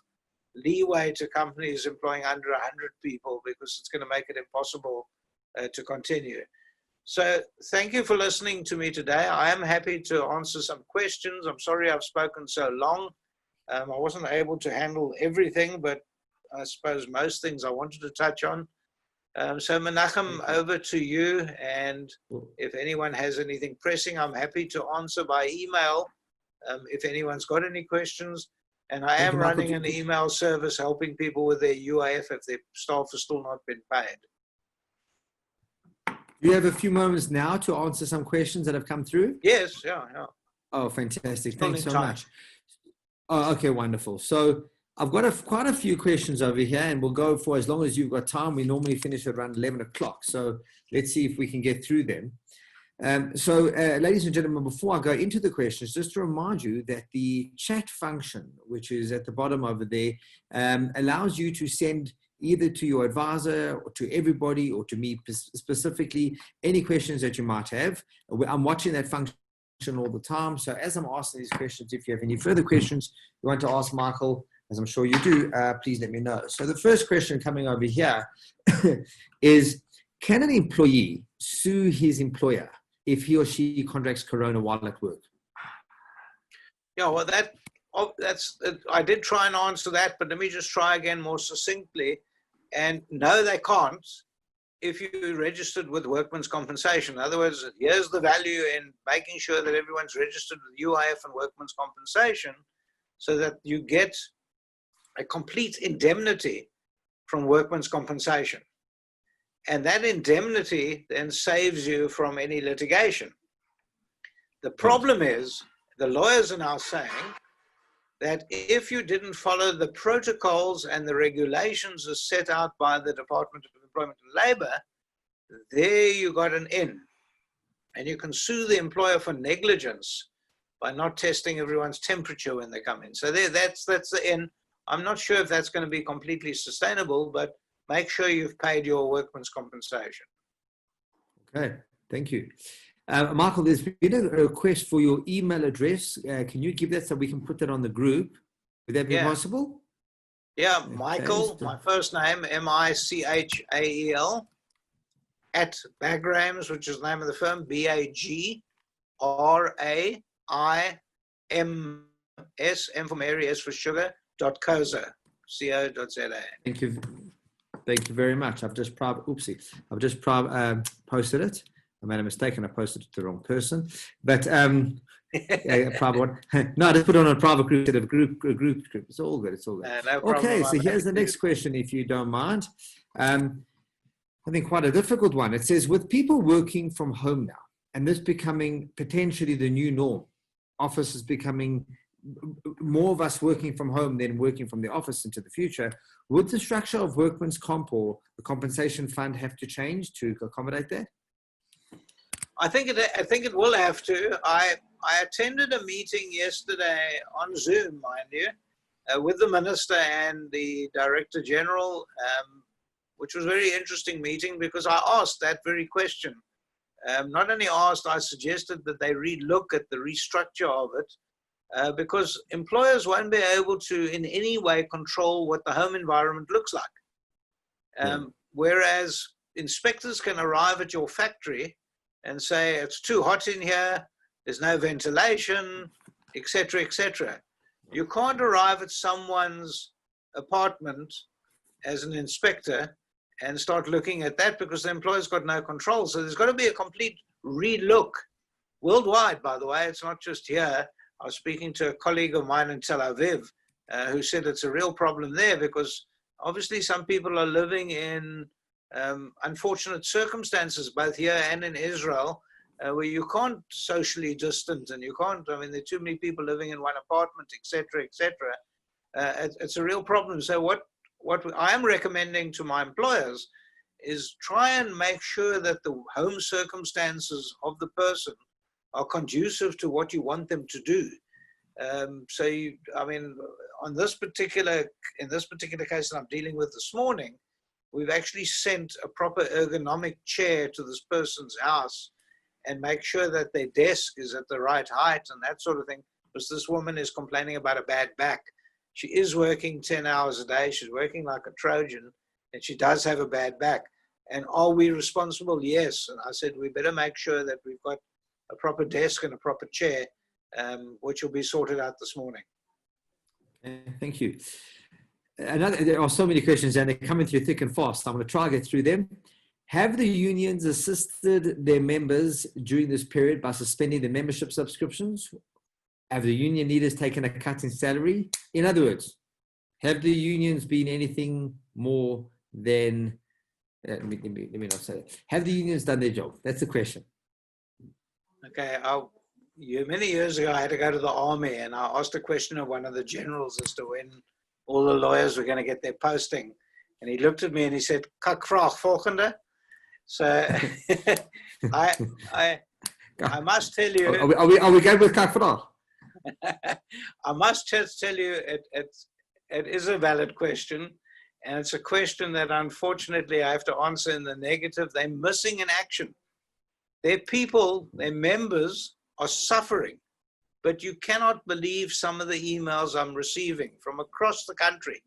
leeway to companies employing under 100 people, because it's going to make it impossible to continue. So thank you for listening to me today. I am happy to answer some questions. I'm sorry I've spoken so long. I wasn't able to handle everything, but I suppose most things I wanted to touch on. So Menachem, over to you. And if anyone has anything pressing, I'm happy to answer by email if anyone's got any questions. And I am running an email service helping people with their UIF if their staff has still not been paid. Do you have a few moments now to answer some questions that have come through? Yes, yeah. Oh, fantastic. Thanks so much. Oh, okay, wonderful. So I've got quite a few questions over here, and we'll go for as long as you've got time. We normally finish at around 11 o'clock. So let's see if we can get through them. Ladies and gentlemen, before I go into the questions, just to remind you that the chat function, which is at the bottom over there, allows you to send either to your advisor or to everybody or to me specifically any questions that you might have. I'm watching that function all the time. So as I'm asking these questions, if you have any further questions you want to ask Michael, as I'm sure you do, please let me know. So the first question coming over here is, can an employee sue his employer if he or she contracts corona while at work? Yeah, well, I did try and answer that, but let me just try again more succinctly. And no, they can't if you registered with workmen's compensation. In other words, here's the value in making sure that everyone's registered with UIF and workmen's compensation, so that you get a complete indemnity from workmen's compensation. And that indemnity then saves you from any litigation. The problem is, the lawyers are now saying that if you didn't follow the protocols and the regulations as set out by the Department of Employment and Labor, there you got an in. And you can sue the employer for negligence by not testing everyone's temperature when they come in. So that's the in. I'm not sure if that's going to be completely sustainable, but make sure you've paid your workman's compensation. Okay, thank you. Michael, there's been a request for your email address. Can you give that so we can put that on the group? Would that be possible? Yeah, Michael, my first name, Michael, at Bagraims, which is the name of the firm, Bagraims, M for Mary, S for sugar, .co.za. Thank you. Thank you very much. I've just posted it. I made a mistake and I posted it to the wrong person. But private one. No, I just put it on a private group instead of a group. It's all good. It's all good. No okay, so here's the next question, if you don't mind. I think, quite a difficult one. It says, with people working from home now, and this becoming potentially the new norm, office is becoming more of us working from home than working from the office into the future, would the structure of workman's comp or the compensation fund have to change to accommodate that? I think it will have to. I attended a meeting yesterday on Zoom, mind you, with the Minister and the Director General, which was a very interesting meeting because I asked that very question. Not only asked, I suggested that they relook at the restructure of it, because employers won't be able to in any way control what the home environment looks like. Whereas inspectors can arrive at your factory and say, it's too hot in here, there's no ventilation, etc., etc. You can't arrive at someone's apartment as an inspector and start looking at that because the employer's got no control. So there's got to be a complete relook worldwide, by the way. It's not just here. I was speaking to a colleague of mine in Tel Aviv who said it's a real problem there because obviously some people are living in unfortunate circumstances, both here and in Israel, where you can't socially distance and you can't, I mean, there are too many people living in one apartment, etc., etc. It's a real problem. So what I am recommending to my employers is try and make sure that the home circumstances of the person are conducive to what you want them to do. I mean, in this particular case that I'm dealing with this morning, we've actually sent a proper ergonomic chair to this person's house and make sure that their desk is at the right height and that sort of thing, because this woman is complaining about a bad back. She is working 10 hours a day. She's working like a Trojan, and she does have a bad back. And are we responsible? Yes. And I said, we better make sure that we've got a proper desk and a proper chair, which will be sorted out this morning. Thank you. There are so many questions, and they're coming through thick and fast. I'm going to try to get through them. Have the unions assisted their members during this period by suspending the membership subscriptions? Have the union leaders taken a cut in salary? In other words, have the unions been anything more than, let me not say that. Have the unions done their job? That's the question. Okay, many years ago, I had to go to the army and I asked a question of one of the generals as to when all the lawyers were going to get their posting. And he looked at me and he said, "Kak vraag volgende." So I must tell you. Are we going with kak vraag? I must just tell you, it is a valid question. And it's a question that unfortunately I have to answer in the negative. They're missing in action. Their people, their members are suffering. But you cannot believe some of the emails I'm receiving from across the country,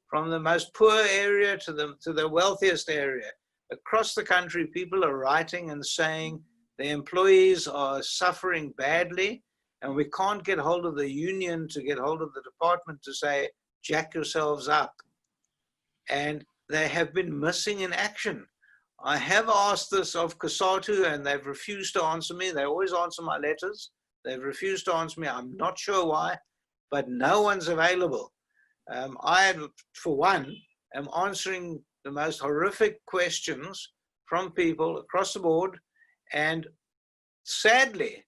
from the most poor area to the wealthiest area. Across the country, people are writing and saying their employees are suffering badly, and we can't get hold of the union to get hold of the department to say, jack yourselves up. And they have been missing in action. I have asked this of COSATU, and they've refused to answer me. They always answer my letters. They've refused to answer me. I'm not sure why, but no one's available. I, for one, am answering the most horrific questions from people across the board. And sadly,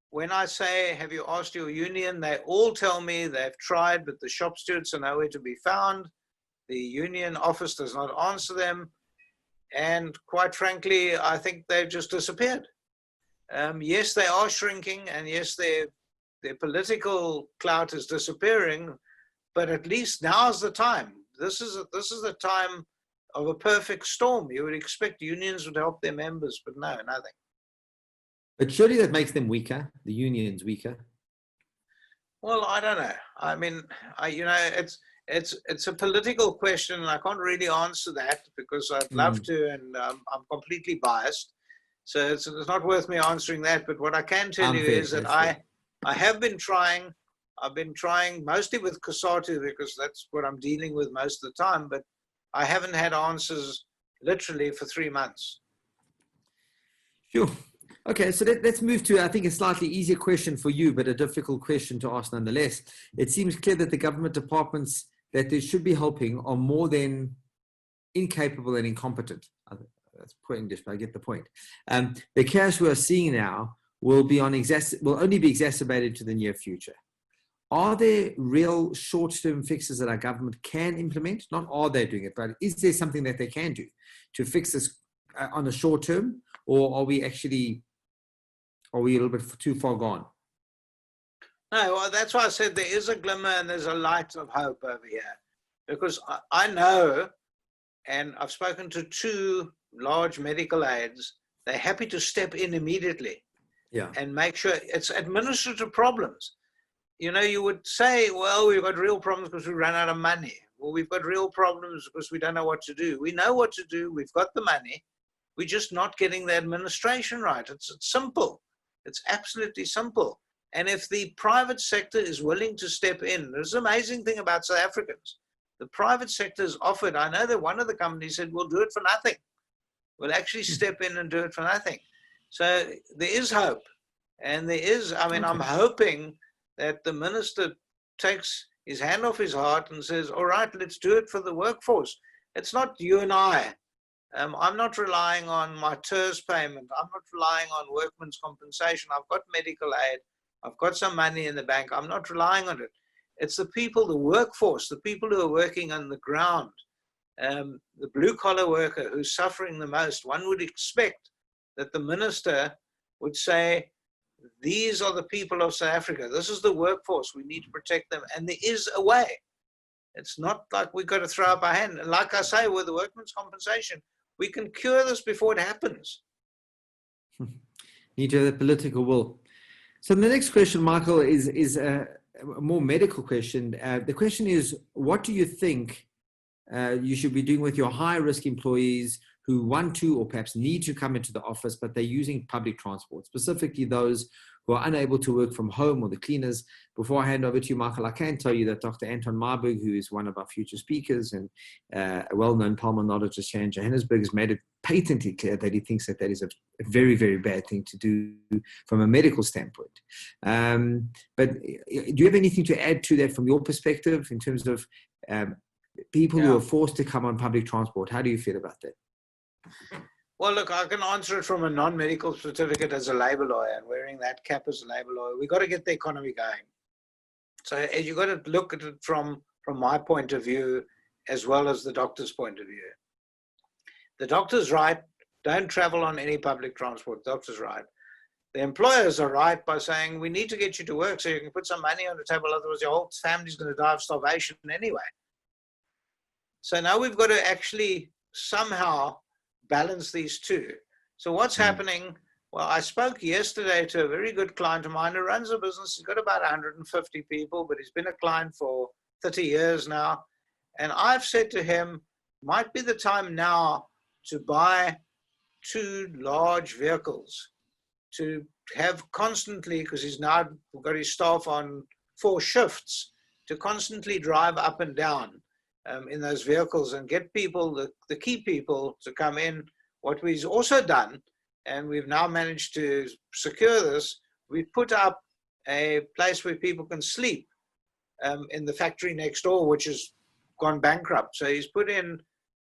when I say, have you asked your union? They all tell me they've tried, but the shop stewards are nowhere to be found. The union office does not answer them. And quite frankly, I think they've just disappeared. Yes, they are shrinking, and yes, their political clout is disappearing, but at least now's the time. This is the time of a perfect storm. You would expect unions would help their members, but no, nothing. But surely that makes them weaker, the unions weaker. Well, I don't know. I mean, it's a political question, and I can't really answer that because I'd love to, and I'm completely biased. So it's not worth me answering that. But what I can tell you is that I have been trying. I've been trying mostly with COSATU because that's what I'm dealing with most of the time. But I haven't had answers literally for 3 months. Sure. Okay, so let's move to, I think, a slightly easier question for you, but a difficult question to ask nonetheless. It seems clear that the government departments that they should be helping are more than incapable and incompetent. that's poor English, but I get the point. The chaos we are seeing now will only be exacerbated to the near future. Are there real short-term fixes that our government can implement? Not are they doing it, but is there something that they can do to fix this on the short term, or are we a little bit too far gone? No, well, that's why I said there is a glimmer and there's a light of hope over here. Because I know, and I've spoken to 2 large medical aides, they're happy to step in immediately and make sure it's administrative problems. You know, you would say, well, we've got real problems because we ran out of money. Well, we've got real problems because we don't know what to do. We know what to do. We've got the money. We're just not getting the administration right. It's simple. It's absolutely simple. And if the private sector is willing to step in, there's an amazing thing about South Africans. The private sector is offered. I know that one of the companies said, we'll do it for nothing. We'll actually step in and do it for nothing. So there is hope. And there is, I'm hoping that the minister takes his hand off his heart and says, all right, let's do it for the workforce. It's not you and I. I'm not relying on my TERS payment. I'm not relying on workman's compensation. I've got medical aid. I've got some money in the bank. I'm not relying on it. It's the people, the workforce, the people who are working on the ground, the blue-collar worker who's suffering the most. One would expect that the minister would say, these are the people of South Africa. This is the workforce. We need to protect them. And there is a way. It's not like we've got to throw up our hand. And like I say, with the workman's compensation, we can cure this before it happens. Need to have the political will. So the next question, Michael, is a more medical question. The question is, what do you think you should be doing with your high-risk employees who want to or perhaps need to come into the office, but they're using public transport, specifically those who are unable to work from home or the cleaners? Before I hand over to you, Michael, I can tell you that Dr. Anton Marburg, who is one of our future speakers and a well-known pulmonologist here in Johannesburg, has made it patently clear that he thinks that is a very, very bad thing to do from a medical standpoint. But do you have anything to add to that from your perspective in terms of people who are forced to come on public transport? How do you feel about that? Well, look, I can answer it from a non-medical certificate as a labor lawyer, and wearing that cap as a labor lawyer. We've got to get the economy going. So you've got to look at it from my point of view, as well as the doctor's point of view. The doctor's right, don't travel on any public transport. The doctor's right. The employers are right by saying, we need to get you to work so you can put some money on the table, otherwise your whole family's going to die of starvation anyway. So now we've got to actually somehow balance these two. So what's happening? Well, I spoke yesterday to a very good client of mine who runs a business. He's got about 150 people, but he's been a client for 30 years now. And I've said to him, might be the time now to buy 2 large vehicles to have constantly, because he's now got his staff on 4 shifts, to constantly drive up and down in those vehicles and get people, the key people, to come in. What we've also done, and we've now managed to secure this, we've put up a place where people can sleep in the factory next door, which has gone bankrupt. So he's put in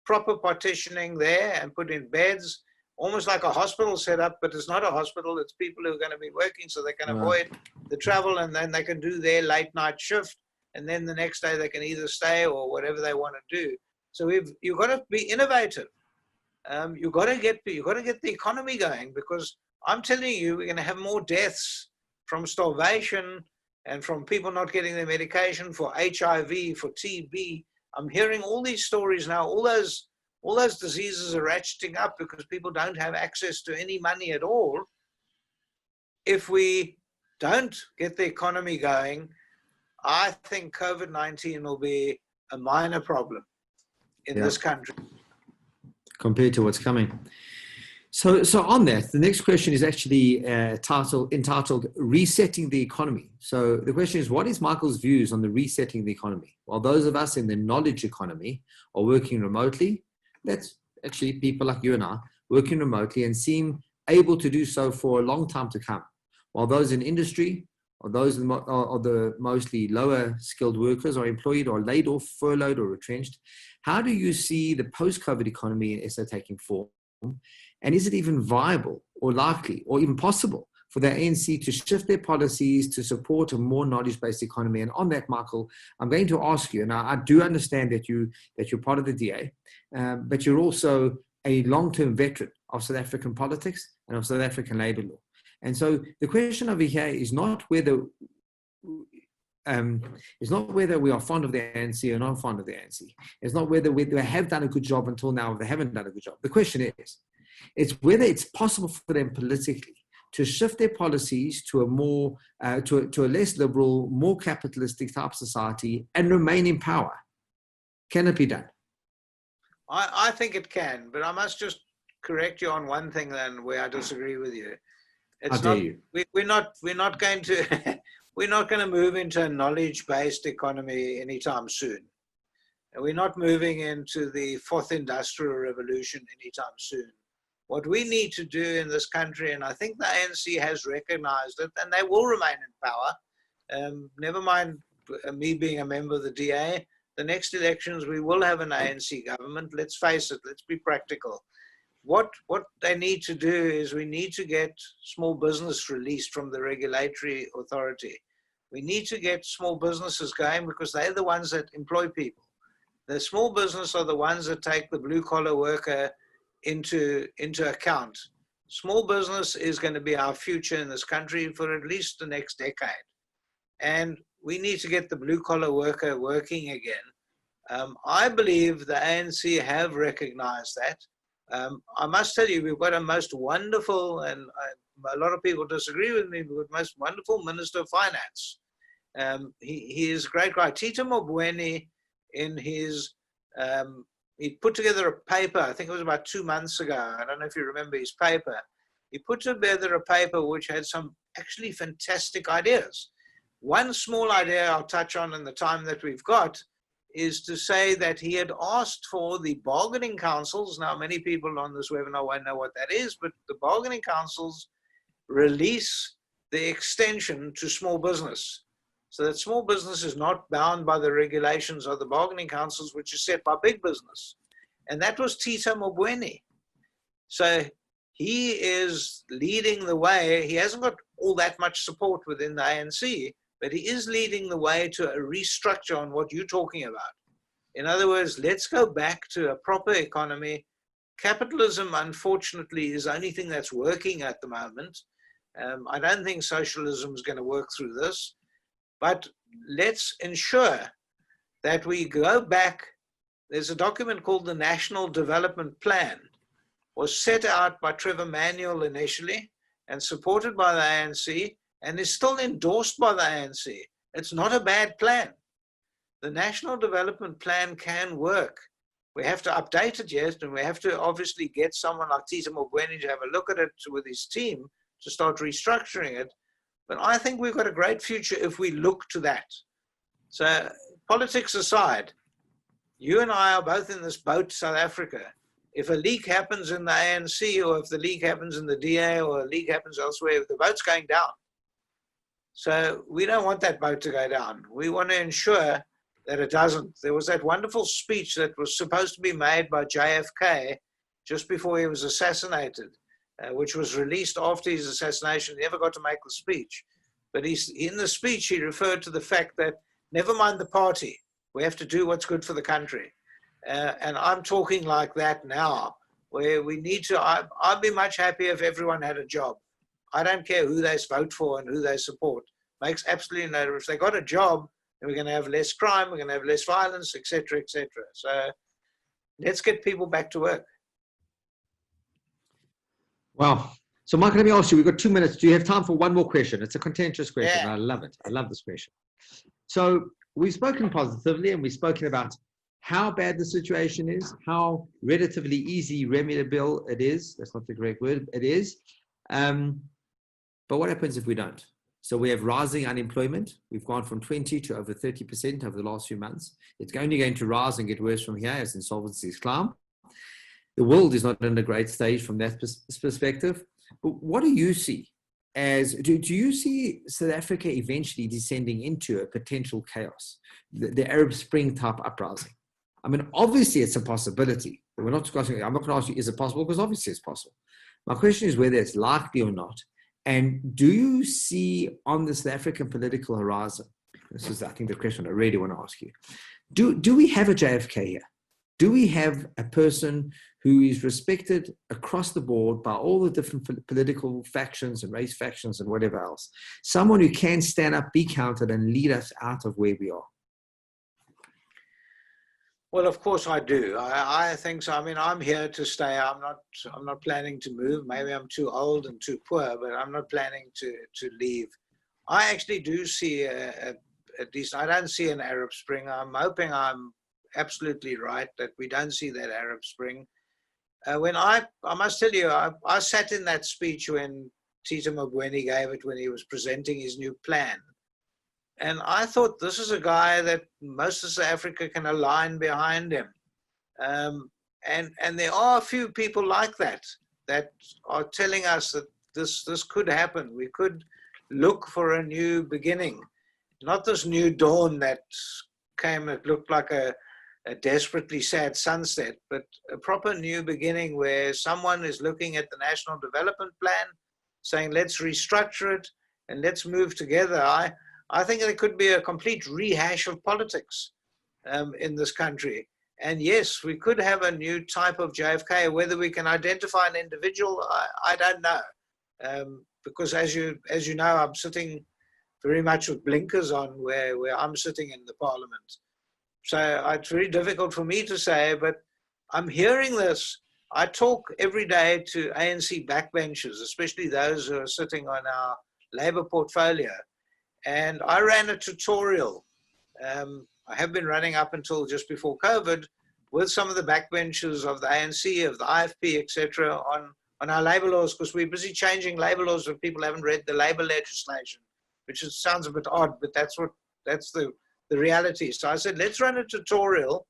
proper partitioning there and put in beds, almost like a hospital setup, but it's not a hospital. It's people who are going to be working so they can avoid the travel, and then they can do their late night shift. And then the next day they can either stay or whatever they want to do. So you've got to be innovative. You've got to get the economy going, because I'm telling you, we're going to have more deaths from starvation and from people not getting their medication for HIV, for TB. I'm hearing all these stories now. All those diseases are ratcheting up because people don't have access to any money at all. If we don't get the economy going, I think COVID-19 will be a minor problem in this country. Compared to what's coming. So on that, the next question is actually entitled Resetting the Economy. So the question is, what is Michael's views on the resetting the economy? While those of us in the knowledge economy are working remotely, that's actually people like you and I working remotely and seem able to do so for a long time to come. While those in industry, or those are the mostly lower skilled workers are employed or laid off, furloughed or retrenched. How do you see the post-COVID economy in SA taking form? And is it even viable or likely or even possible for the ANC to shift their policies to support a more knowledge-based economy? And on that, Michael, I'm going to ask you, and I do understand that you're part of the DA, but you're also a long-term veteran of South African politics and of South African labor law. And so the question over here is not whether we are fond of the ANC or not fond of the ANC. It's not whether they have done a good job until now or they haven't done a good job. The question is, it's whether it's possible for them politically to shift their policies to a more, to a less liberal, more capitalistic type society and remain in power. Can it be done? I think it can, but I must just correct you on one thing then where I disagree with you. It's How dare you? We're not going to we're not going to move into a knowledge-based economy anytime soon. And we're not moving into the fourth industrial revolution anytime soon. What we need to do in this country, and I think the ANC has recognized it, and they will remain in power. Never mind me being a member of the DA. The next elections, we will have an ANC government. Let's face it, let's be practical. What they need to do is we need to get small business released from the regulatory authority. We need to get small businesses going because they're the ones that employ people. The small business are the ones that take the blue collar worker into account. Small business is going to be our future in this country for at least the next decade. And we need to get the blue collar worker working again. I believe the ANC have recognized that. I must tell you, we've got a most wonderful, and a lot of people disagree with me, but most wonderful Minister of Finance. He is a great guy. Tito Mboweni, in his, he put together a paper, I think it was about 2 months ago. I don't know if you remember his paper. He put together a paper which had some actually fantastic ideas. One small idea I'll touch on in the time that we've got is to say that he had asked for the bargaining councils. Now, many people on this webinar won't know what that is, but the bargaining councils release the extension to small business, so that small business is not bound by the regulations of the bargaining councils, which is set by big business. And that was Tito Mboweni. So he is leading the way. He hasn't got all that much support within the ANC, but he is leading the way to a restructure on what you're talking about. In other words, let's go back to a proper economy. Capitalism, unfortunately, is the only thing that's working at the moment. I don't think socialism is going to work through this, but let's ensure that we go back. There's a document called the National Development Plan, was set out by Trevor Manuel initially and supported by the ANC, and is still endorsed by the ANC. It's not a bad plan. The National Development Plan can work. We have to update it yet, and we have to obviously get someone like Tito Mboweni to have a look at it with his team to start restructuring it. But I think we've got a great future if we look to that. So politics aside, you and I are both in this boat, South Africa. If a leak happens in the ANC, or if the leak happens in the DA, or a leak happens elsewhere, the boat's going down. So we don't want that boat to go down. We want to ensure that it doesn't. There was that wonderful speech that was supposed to be made by JFK just before he was assassinated, which was released after his assassination. He never got to make the speech. But in the speech, he referred to the fact that never mind the party, we have to do what's good for the country. And I'm talking like that now, where we need to, I'd be much happier if everyone had a job. I don't care who they vote for and who they support. Makes absolutely no difference. If they got a job, then we're going to have less crime, we're going to have less violence, etc., etc. So let's get people back to work. Wow. So, Michael, let me ask you, we've got 2 minutes. Do you have time for one more question? It's a contentious question. Yeah. I love it. I love this question. So we've spoken positively, and we've spoken about how bad the situation is, how relatively easy remediable it is. That's not the correct word. It is. But what happens if we don't? So we have rising unemployment. We've gone from 20 to over 30% over the last few months. It's only going to rise and get worse from here as insolvencies climb. The world is not in a great stage from that perspective. But what do you see as, do you see South Africa eventually descending into a potential chaos, the Arab Spring type uprising? I mean, obviously it's a possibility, I'm not going to ask you, is it possible? Because obviously it's possible. My question is whether it's likely or not. And do you see on the South African political horizon, this is, I think, the question I really want to ask you, do we have a JFK here? Do we have a person who is respected across the board by all the different political factions and race factions and whatever else? Someone who can stand up, be counted, and lead us out of where we are? Well, of course I do. I think so. I mean, I'm here to stay. I'm not planning to move. Maybe I'm too old and too poor, but I'm not planning to leave. I actually do see a decent, I don't see an Arab Spring. I'm hoping I'm absolutely right that we don't see that Arab Spring. When I must tell you, I sat in that speech when Tito Mboweni gave it, when he was presenting his new plan. And I thought, this is a guy that most of South Africa can align behind him. And there are a few people like that are telling us that this could happen. We could look for a new beginning. Not this new dawn that came, it looked like a desperately sad sunset, but a proper new beginning where someone is looking at the National Development Plan, saying, let's restructure it and let's move together. I think there could be a complete rehash of politics in this country. And yes, we could have a new type of JFK. Whether we can identify an individual, I don't know. Because as you know, I'm sitting very much with blinkers on where I'm sitting in the parliament. So it's very difficult for me to say, but I'm hearing this. I talk every day to ANC backbenchers, especially those who are sitting on our Labour portfolio. And I ran a tutorial. I have been running up until just before COVID with some of the backbenchers of the ANC, of the IFP, etc., on our labour laws, because we're busy changing labour laws if people haven't read the labour legislation, which sounds a bit odd, but that's the reality. So I said, let's run a tutorial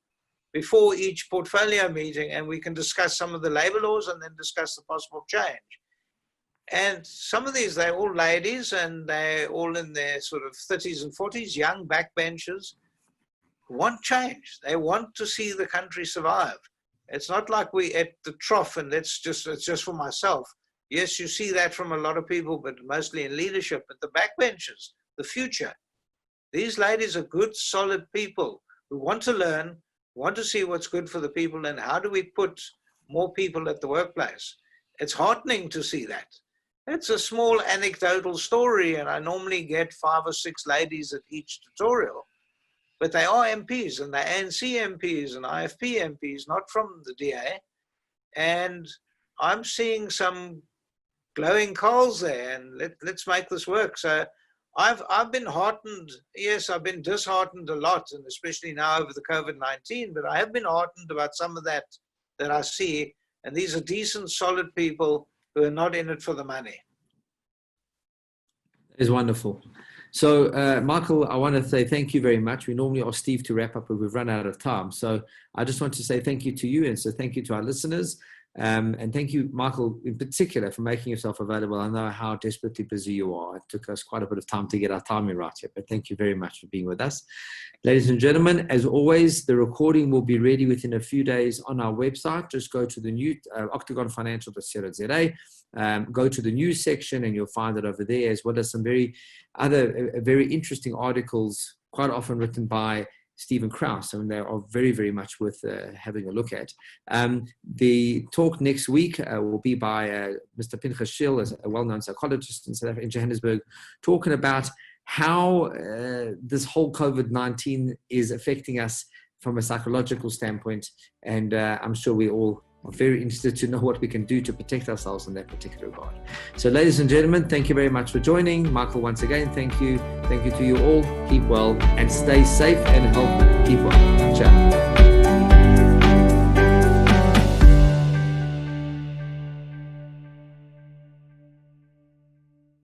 before each portfolio meeting, and we can discuss some of the labour laws and then discuss the possible change. And some of these, they're all ladies, and they're all in their sort of 30s and 40s, young backbenchers, want change. They want to see the country survive. It's not like we at the trough and it's just for myself. Yes, you see that from a lot of people, but mostly in leadership. But the backbenchers, the future, these ladies are good, solid people who want to learn, want to see what's good for the people, and how do we put more people at the workplace. It's heartening to see that. It's a small anecdotal story, and I normally get 5 or 6 ladies at each tutorial. But they are MPs, and they're ANC MPs and IFP MPs, not from the DA. And I'm seeing some glowing coals there, and let's make this work. So I've been heartened. Yes, I've been disheartened a lot, and especially now over the COVID-19, but I have been heartened about some of that I see. And these are decent, solid people who are not in it for the money. It's wonderful. So, Michael, I want to say thank you very much. We normally ask Steve to wrap up, but we've run out of time. So I just want to say thank you to you, and so thank you to our listeners. And thank you, Michael, in particular, for making yourself available. I know how desperately busy you are. It took us quite a bit of time to get our timing right here, but thank you very much for being with us. Ladies and gentlemen, as always, the recording will be ready within a few days on our website. Just go to the new octagonfinancial.co.za, go to the news section, and you'll find it over there, as well as some very interesting articles, quite often written by Stephen Krauss, and they are very, very much worth having a look at. The talk next week will be by Mr. Pinchas Schill, as a well-known psychologist in South Africa, in Johannesburg, talking about how this whole COVID-19 is affecting us from a psychological standpoint. And I'm sure we all are very interested to know what we can do to protect ourselves in that particular regard. So, ladies and gentlemen, thank you very much for joining. Michael, once again, thank you. Thank you to you all. Keep well and stay safe and healthy. Keep well. Ciao.